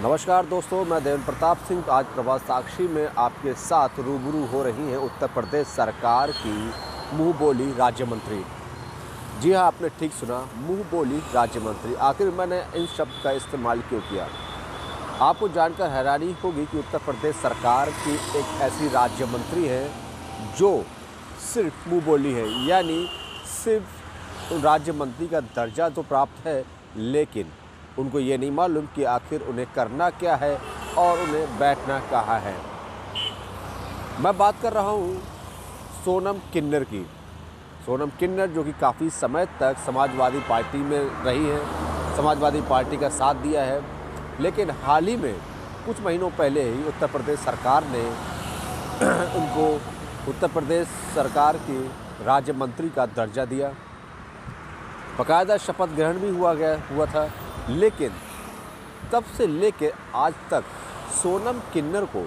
नमस्कार दोस्तों, मैं देवेंद्र प्रताप सिंह। आज प्रभात साक्षी में आपके साथ रूबरू हो रही हैं उत्तर प्रदेश सरकार की मुंह बोली राज्य मंत्री। जी हाँ, आपने ठीक सुना, मुंह बोली राज्य मंत्री। आखिर मैंने इन शब्द का इस्तेमाल क्यों किया? आपको जानकर हैरानी होगी कि उत्तर प्रदेश सरकार की एक ऐसी राज्य मंत्री है जो सिर्फ मुंह बोली है, यानी सिर्फ राज्य मंत्री का दर्जा तो प्राप्त है, लेकिन उनको ये नहीं मालूम कि आखिर उन्हें करना क्या है और उन्हें बैठना कहाँ है। मैं बात कर रहा हूँ सोनम किन्नर की। सोनम किन्नर जो कि काफ़ी समय तक समाजवादी पार्टी में रही हैं, समाजवादी पार्टी का साथ दिया है, लेकिन हाल ही में कुछ महीनों पहले ही उत्तर प्रदेश सरकार ने उनको उत्तर प्रदेश सरकार की राज्य मंत्री का दर्जा दिया। बाकायदा शपथ ग्रहण भी हुआ था, लेकिन तब से लेकर आज तक सोनम किन्नर को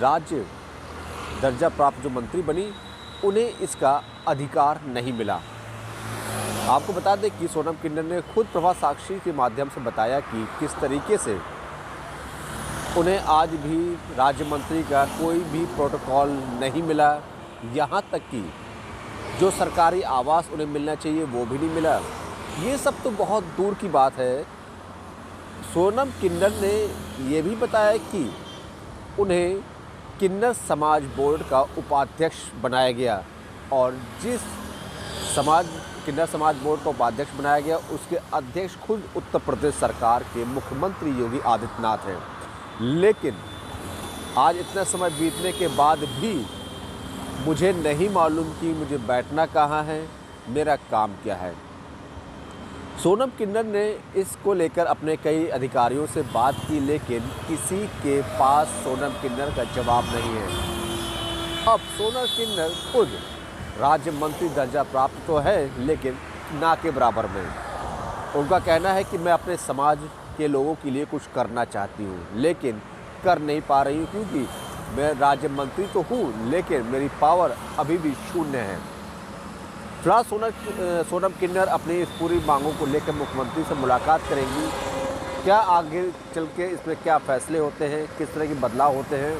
राज्य दर्जा प्राप्त जो मंत्री बनी, उन्हें इसका अधिकार नहीं मिला। आपको बता दें कि सोनम किन्नर ने खुद प्रभात साक्षी के माध्यम से बताया कि किस तरीके से उन्हें आज भी राज्य मंत्री का कोई भी प्रोटोकॉल नहीं मिला, यहाँ तक कि जो सरकारी आवास उन्हें मिलना चाहिए वो भी नहीं मिला। ये सब तो बहुत दूर की बात है। सोनम किन्नर ने ये भी बताया कि उन्हें किन्नर समाज बोर्ड का उपाध्यक्ष बनाया गया, और जिस किन्नर समाज बोर्ड का उपाध्यक्ष बनाया गया, उसके अध्यक्ष खुद उत्तर प्रदेश सरकार के मुख्यमंत्री योगी आदित्यनाथ हैं। लेकिन आज इतना समय बीतने के बाद भी मुझे नहीं मालूम कि मुझे बैठना कहाँ है, मेरा काम क्या है। सोनम किन्नर ने इसको लेकर अपने कई अधिकारियों से बात की, लेकिन किसी के पास सोनम किन्नर का जवाब नहीं है। अब सोनम किन्नर खुद राज्य मंत्री दर्जा प्राप्त तो है, लेकिन ना के बराबर में। उनका कहना है कि मैं अपने समाज के लोगों के लिए कुछ करना चाहती हूँ, लेकिन कर नहीं पा रही हूँ, क्योंकि मैं राज्य मंत्री तो हूँ, लेकिन मेरी पावर अभी भी शून्य है। फिलहाल सोनम किन्नर अपनी इस पूरी मांगों को लेकर मुख्यमंत्री से मुलाकात करेंगी। क्या आगे चल के इसमें क्या फैसले होते हैं, किस तरह के बदलाव होते हैं,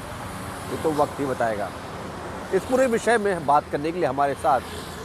ये तो वक्त ही बताएगा। इस पूरे विषय में बात करने के लिए हमारे साथ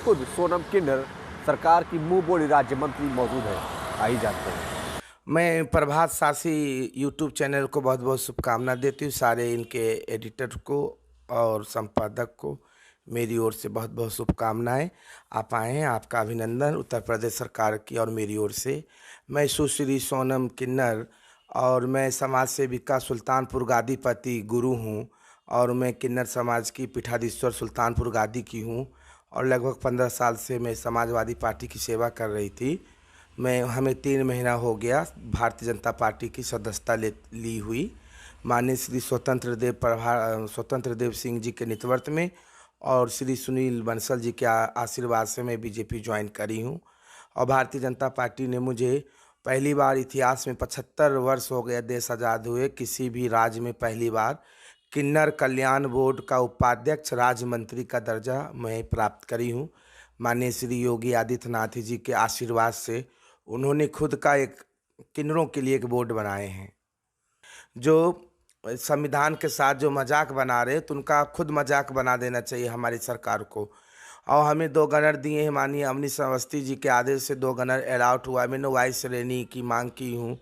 खुद सोनम किन्नर, सरकार की मुंह बोली राज्य मंत्री, मौजूद है। आई जाते हैं। मैं प्रभात साक्षी यूट्यूब चैनल को बहुत बहुत शुभकामना देती हूँ। सारे इनके एडिटर को और संपादक को मेरी ओर से बहुत बहुत शुभकामनाएं। आप आए हैं, आपका अभिनंदन उत्तर प्रदेश सरकार की और मेरी ओर से। मैं सुश्री सोनम किन्नर और मैं समाज सेविका सुल्तानपुर गादीपति गुरु हूँ, और मैं किन्नर समाज की पीठाधीश्वर सुल्तानपुर गादी की हूँ, और लगभग 15 साल से मैं समाजवादी पार्टी की सेवा कर रही थी। हमें 3 महीना हो गया भारतीय जनता पार्टी की सदस्यता ली हुई। माननीय श्री स्वतंत्र देव सिंह जी के नेतृत्व में और श्री सुनील बंसल जी के आशीर्वाद से मैं बीजेपी ज्वाइन करी हूँ। और भारतीय जनता पार्टी ने मुझे पहली बार इतिहास में 75 वर्ष हो गए देश आज़ाद हुए, किसी भी राज्य में पहली बार किन्नर कल्याण बोर्ड का उपाध्यक्ष राज्य मंत्री का दर्जा मैं प्राप्त करी हूँ। माननीय श्री योगी आदित्यनाथ जी के आशीर्वाद से उन्होंने खुद का एक किन्नरों के लिए एक बोर्ड बनाए हैं। जो संविधान के साथ जो मजाक बना रहे, तो उनका खुद मजाक बना देना चाहिए हमारी सरकार को। और हमें 2 गनर दिए हैं, माननीय अवनीश अवस्थी जी के आदेश से 2 गनर अलॉट हुआ है। मैंने वाइस श्रेणी की मांग की हूँ।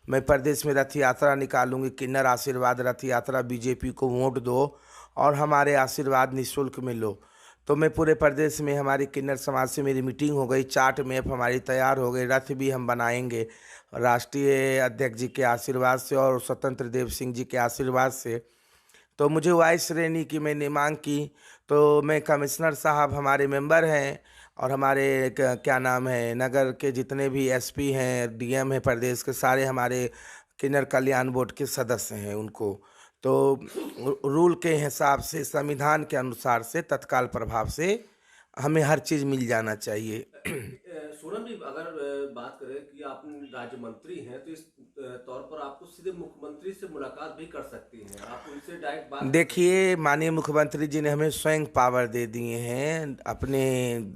मैं प्रदेश में रथ यात्रा निकालूंगी। किन्नर आशीर्वाद रथ यात्रा, बीजेपी को वोट दो और हमारे आशीर्वाद निःशुल्क में लो। तो मैं पूरे प्रदेश में, हमारी किन्नर समाज से मेरी मीटिंग हो गई, चार्ट मैप हमारी तैयार हो गई, रथ भी हम बनाएंगे राष्ट्रीय अध्यक्ष जी के आशीर्वाद से और स्वतंत्र देव सिंह जी के आशीर्वाद से। तो मुझे वाइस श्रेणी की मैंने मांग की, तो मैं कमिश्नर साहब हमारे मेंबर हैं, और हमारे क्या नाम है, नगर के जितने भी एसपी हैं, डीएम हैं प्रदेश के, सारे हमारे किन्नर कल्याण बोर्ड के सदस्य हैं। उनको तो रूल के हिसाब से, संविधान के अनुसार से, तत्काल प्रभाव से हमें हर चीज़ मिल जाना चाहिए। पूनम जी, अगर बात करें कि आप राज्य मंत्री हैं तो इस तौर पर आपको सीधे मुख्यमंत्री से मुलाकात भी कर सकती हैं, आप उनसे डायरेक्ट बात कर सकती देखिए, माननीय मुख्यमंत्री जी ने हमें स्वयं पावर दे दिए हैं अपने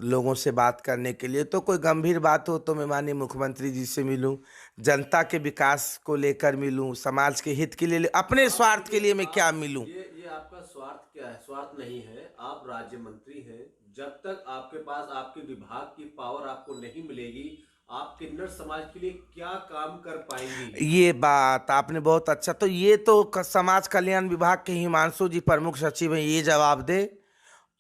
लोगों से बात करने के लिए। तो कोई गंभीर बात हो तो मैं माननीय मुख्यमंत्री जी से मिलूं, जनता के विकास को लेकर मिलूं, समाज के हित के लिए, अपने स्वार्थ के लिए मैं क्या मिलूं। ये आपका स्वार्थ क्या है? स्वार्थ नहीं है, आप राज्य मंत्री हैं। जब तक आपके पास आपके विभाग की पावर आपको नहीं मिलेगी, आप किन्नर समाज के लिए क्या काम कर पाएंगी? ये बात आपने बहुत अच्छा, तो ये तो समाज कल्याण विभाग के हिमांशु जी प्रमुख सचिव हैं, ये जवाब दे।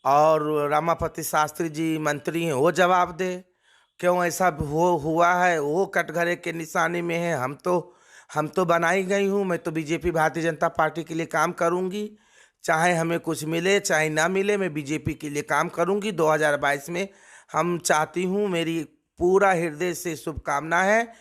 और रमापति शास्त्री जी मंत्री हैं, वो जवाब दे। क्यों ऐसा हुआ है, वो कटघरे के निशाने में है। हम तो बनाई गई हूँ, मैं तो बीजेपी भारतीय जनता पार्टी के लिए काम करूँगी, चाहे हमें कुछ मिले चाहे ना मिले, मैं बीजेपी के लिए काम करूँगी 2022 में। हम चाहती हूँ, मेरी पूरा हृदय से शुभकामना है,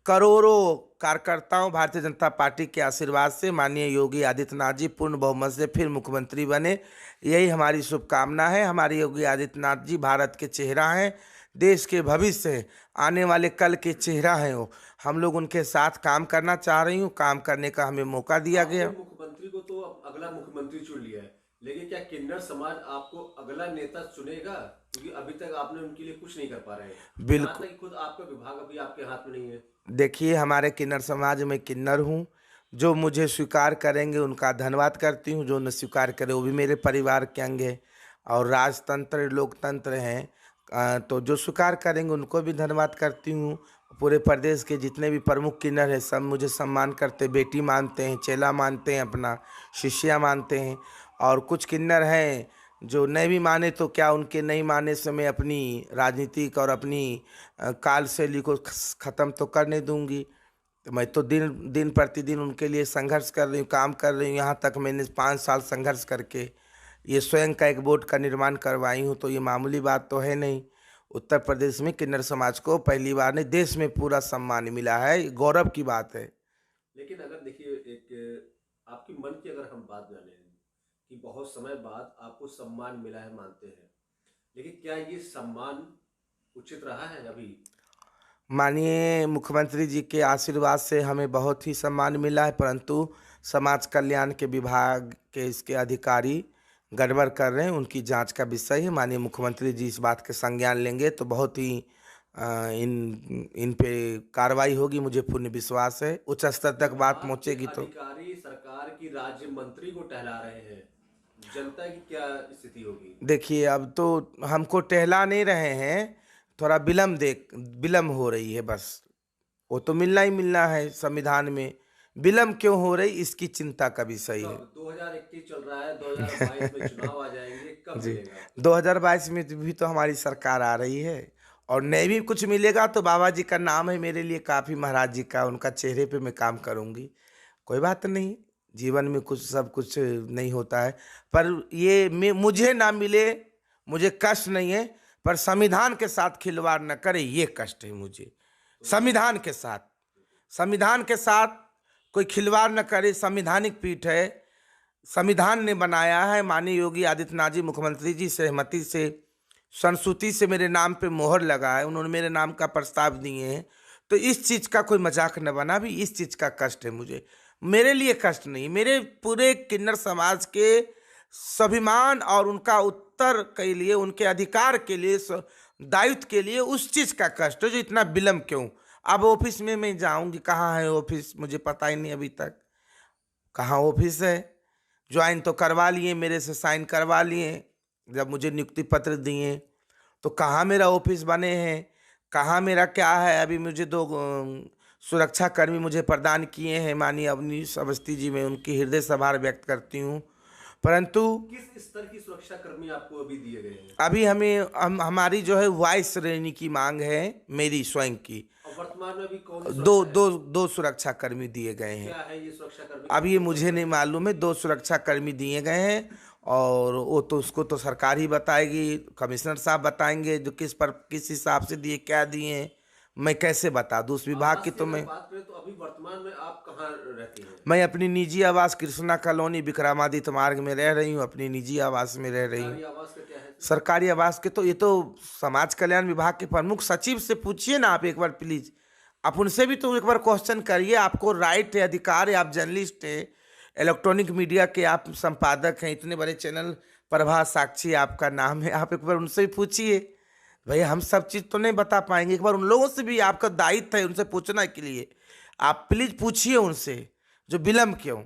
करोड़ों कार्यकर्ताओं भारतीय जनता पार्टी के आशीर्वाद से माननीय योगी आदित्यनाथ जी पूर्ण बहुमत से फिर मुख्यमंत्री बने, यही हमारी शुभकामना है। हमारे योगी आदित्यनाथ जी भारत के चेहरा हैं, देश के भविष्य हैं, आने वाले कल के चेहरा हैं वो। हम लोग उनके साथ काम करना चाह रही हूँ, काम करने का हमें मौका दिया गया। मुख्यमंत्री को तो अब अगला मुख्यमंत्री चुन लिया है, लेकिन क्या किन्नर समाज आपको अगला नेता चुनेगा? क्योंकि अभी तक आपने उनके लिए कुछ नहीं कर पा रहे हैं। बिल्कुल, यहाँ तक खुद आपका विभाग अभी आपके हाथ में नहीं है। देखिए, हमारे किन्नर समाज में किन्नर हूँ, जो मुझे स्वीकार करेंगे उनका धन्यवाद करती हूँ, जो न स्वीकार करे वो भी मेरे परिवार के अंग है। और राजतंत्र लोकतंत्र हैं, तो जो स्वीकार करेंगे उनको भी धन्यवाद करती हूँ। पूरे प्रदेश के जितने भी प्रमुख किन्नर हैं सब मुझे सम्मान करते, बेटी मानते हैं, चेला मानते हैं, अपना शिष्या मानते हैं। और कुछ किन्नर हैं जो नहीं भी माने तो क्या, उनके नहीं मानने से मैं अपनी राजनीतिक और अपनी कार्यशैली को ख़त्म तो करने दूंगी। तो मैं तो दिन दिन प्रतिदिन उनके लिए संघर्ष कर रही हूँ, काम कर रही हूँ। यहाँ तक मैंने 5 साल संघर्ष करके ये स्वयं का एक बोर्ड का निर्माण करवाई हूँ, तो ये मामूली बात तो है नहीं। उत्तर प्रदेश में किन्नर समाज को पहली बार नहीं, देश में पूरा सम्मान मिला है, ये गौरव की बात है। लेकिन अगर देखिए, एक आपकी मन की अगर हम बात जाने कि बहुत समय बाद आपको सम्मान मिला है, मानते हैं, लेकिन क्या ये सम्मान उचित रहा है अभी? माननीय मुख्यमंत्री जी के आशीर्वाद से हमें बहुत ही सम्मान मिला है, परंतु समाज कल्याण के विभाग के इसके अधिकारी गड़बड़ कर रहे हैं, उनकी जांच का विषय है। माननीय मुख्यमंत्री जी इस बात के संज्ञान लेंगे तो बहुत ही इन पे कार्रवाई होगी, मुझे पूर्ण विश्वास है। उच्च स्तर तक बात पहुंचेगी तो। अधिकारी सरकार की राज्य मंत्री को टहला रहे हैं, जनता की क्या स्थिति होगी? देखिए, अब तो हमको टहला नहीं रहे हैं, थोड़ा विलम्ब हो रही है बस। वो तो मिलना ही मिलना है, संविधान में विलम्ब क्यों हो रही इसकी चिंता का विषय है। 2021 चल रहा है, 2022 में चुनाव आ जाएंगे, कब जी, मिलेगा? 2022 में भी तो हमारी सरकार आ रही है, और नहीं भी कुछ मिलेगा तो बाबा जी का नाम है मेरे लिए काफ़ी, महाराज जी का, उनका चेहरे पे मैं काम करूँगी। कोई बात नहीं, जीवन में कुछ सब कुछ नहीं होता है, पर ये मुझे ना मिले मुझे कष्ट नहीं है, पर संविधान के साथ खिलवाड़ न करे ये कष्ट है मुझे। संविधान के साथ कोई खिलवाड़ न करे, संविधानिक पीठ है, संविधान ने बनाया है। माननीय योगी आदित्यनाथ जी मुख्यमंत्री जी सहमति से, संस्तुति से मेरे नाम पे मोहर लगा है, उन्होंने मेरे नाम का प्रस्ताव दिए हैं, तो इस चीज़ का कोई मजाक न बना भी, इस चीज़ का कष्ट है मुझे। मेरे लिए कष्ट नहीं, मेरे पूरे किन्नर समाज के स्वाभिमान और उनका उत्तर के लिए, उनके अधिकार के लिए, दायित्व के लिए उस चीज़ का कष्ट है जो इतना विलम्ब क्यों। अब ऑफिस में मैं जाऊंगी, कहाँ है ऑफिस मुझे पता ही नहीं अभी तक, कहाँ ऑफिस है। ज्वाइन तो करवा लिए, मेरे से साइन करवा लिए जब मुझे नियुक्ति पत्र दिए, तो कहाँ मेरा ऑफिस बने हैं, कहाँ मेरा क्या है। अभी मुझे 2 सुरक्षा कर्मी मुझे प्रदान किए हैं माननीय अवनीश अवस्थी जी, मैं उनकी हृदय से आभार व्यक्त करती हूँ, परंतु किस स्तर की सुरक्षा कर्मी आपको अभी दिए गए हैं? अभी हमारी जो है वाइस श्रेणी की मांग है, मेरी स्वयं की। और वर्तमान में अभी कौन सी दो सुरक्षा है? दो दो सुरक्षा कर्मी दिए गए हैं। क्या है ये सुरक्षा कर्मी? अब ये मुझे नहीं मालूम है, 2 सुरक्षा कर्मी दिए गए हैं, और वो तो उसको तो सरकार ही बताएगी, कमिश्नर साहब बताएंगे जो किस हिसाब से दिए, क्या दिए हैं, मैं कैसे बता दूँ उस विभाग की। तो मैं बात करें तो अभी वर्तमान में आप कहाँ रहती हैं? मैं अपनी निजी आवास कृष्णा कॉलोनी विक्रमादित्य मार्ग में रह रही हूँ, अपनी निजी आवास में रह रही हूँ। आवास का क्या है? सरकारी आवास के, तो ये तो समाज कल्याण विभाग के प्रमुख सचिव से पूछिए ना आप एक बार प्लीज। आप उनसे भी तो एक बार क्वेश्चन करिए। आपको राइट है, अधिकार है, आप जर्नलिस्ट है, इलेक्ट्रॉनिक मीडिया के आप संपादक हैं, इतने बड़े चैनल प्रभात साक्षी आपका नाम है, आप एक बार उनसे भी पूछिए। भैया हम सब चीज़ तो नहीं बता पाएंगे, एक बार उन लोगों से भी आपका दायित्व है उनसे पूछना के लिए। आप प्लीज पूछिए उनसे, जो विलम्ब क्यों।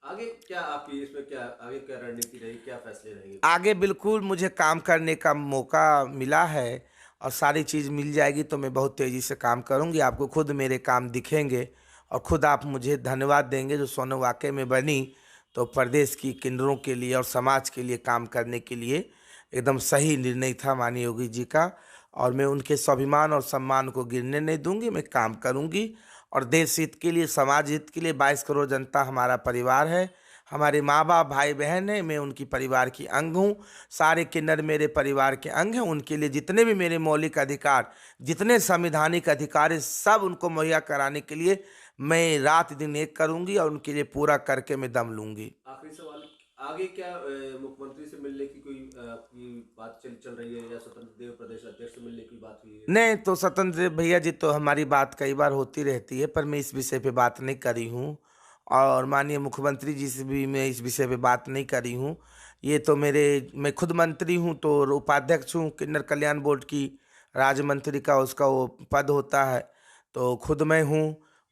आगे क्या आपकी इसमें क्या आगे क्या रणनीति रहेगी, क्या फैसले रहेंगे? आगे बिल्कुल मुझे काम करने का मौका मिला है और सारी चीज़ मिल जाएगी तो मैं बहुत तेज़ी से काम करूंगी। आपको खुद मेरे काम दिखेंगे और खुद आप मुझे धन्यवाद देंगे। जो सोनू वाकई में बनी तो प्रदेश की किन्नरों के लिए और समाज के लिए काम करने के लिए एकदम सही निर्णय था माननीय योगी जी का, और मैं उनके स्वाभिमान और सम्मान को गिरने नहीं दूंगी। मैं काम करूंगी और देश हित के लिए, समाज हित के लिए। 22 करोड़ जनता हमारा परिवार है, हमारे माँ बाप भाई बहन हैं, मैं उनकी परिवार की अंग हूँ। सारे किन्नर मेरे परिवार के अंग हैं। उनके लिए जितने भी मेरे मौलिक अधिकार, जितने संवैधानिक अधिकार है, सब उनको मुहैया कराने के लिए मैं रात दिन एक करूंगी और उनके लिए पूरा करके मैं दम लूंगी। आखिरी सवाल, आगे क्या मुख्यमंत्री से मिलने की कोई आपकी बात चल रही है, या स्वतंत्र देव प्रदेश अध्यक्ष से मिलने की बात हुई है? नहीं, तो स्वतंत्र देव भैया जी तो हमारी बात कई बार होती रहती है, पर मैं इस विषय पे बात नहीं करी हूँ, और माननीय मुख्यमंत्री जी से भी मैं इस विषय पे बात नहीं करी हूँ। ये तो मैं खुद मंत्री हूँ, तो उपाध्यक्ष हूँ किन्नर कल्याण बोर्ड की, राज्य मंत्री का उसका वो पद होता है, तो खुद मैं हूँ।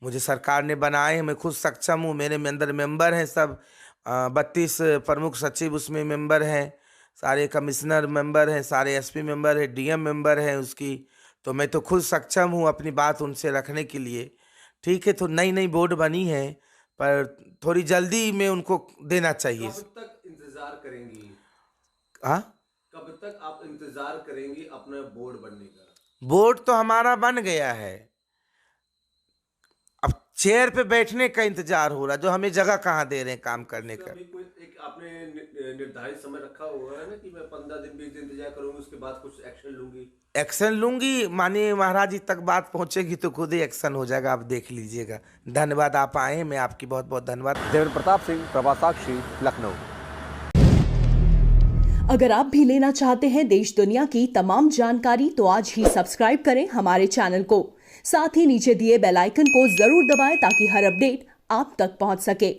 मुझे सरकार ने बनाए हैं, मैं खुद सक्षम हूँ। मेरे अंदर मेंबर हैं सब, 32 प्रमुख सचिव उसमें मेंबर हैं, सारे कमिश्नर मेंबर हैं, सारे एसपी मेंबर है, डीएम मेंबर है उसकी। तो मैं तो खुद सक्षम हूँ अपनी बात उनसे रखने के लिए। ठीक है, तो नई नई बोर्ड बनी है, पर थोड़ी जल्दी में उनको देना चाहिए। कब तक इंतजार करेंगी? हाँ, कब तक आप इंतजार करेंगी अपना बोर्ड बनने का? बोर्ड तो हमारा बन गया है, अब चेयर पे बैठने का इंतजार हो रहा, जो हमें जगह कहाँ दे रहे हैं काम करने का। अभी कोई एक आपने निर्धारित समय रखा होगा है ना, कि मैं 15 दिन 20 दिन इंतजार करूंगी, उसके बाद कुछ एक्शन लूंगी? एक्शन लूंगी, माननीय महाराज जी तक बात पहुंचेगी तो खुद ही एक्शन हो जाएगा, आप देख लीजिएगा। धन्यवाद, आप आए, मैं आपकी बहुत बहुत धन्यवाद। देवेंद्र प्रताप सिंह, प्रभात साक्षी, लखनऊ। अगर आप भी लेना चाहते हैं देश दुनिया की तमाम जानकारी, तो आज ही सब्सक्राइब करें हमारे चैनल को। साथ ही नीचे दिए बेल आइकन को जरूर दबाएं ताकि हर अपडेट आप तक पहुंच सके।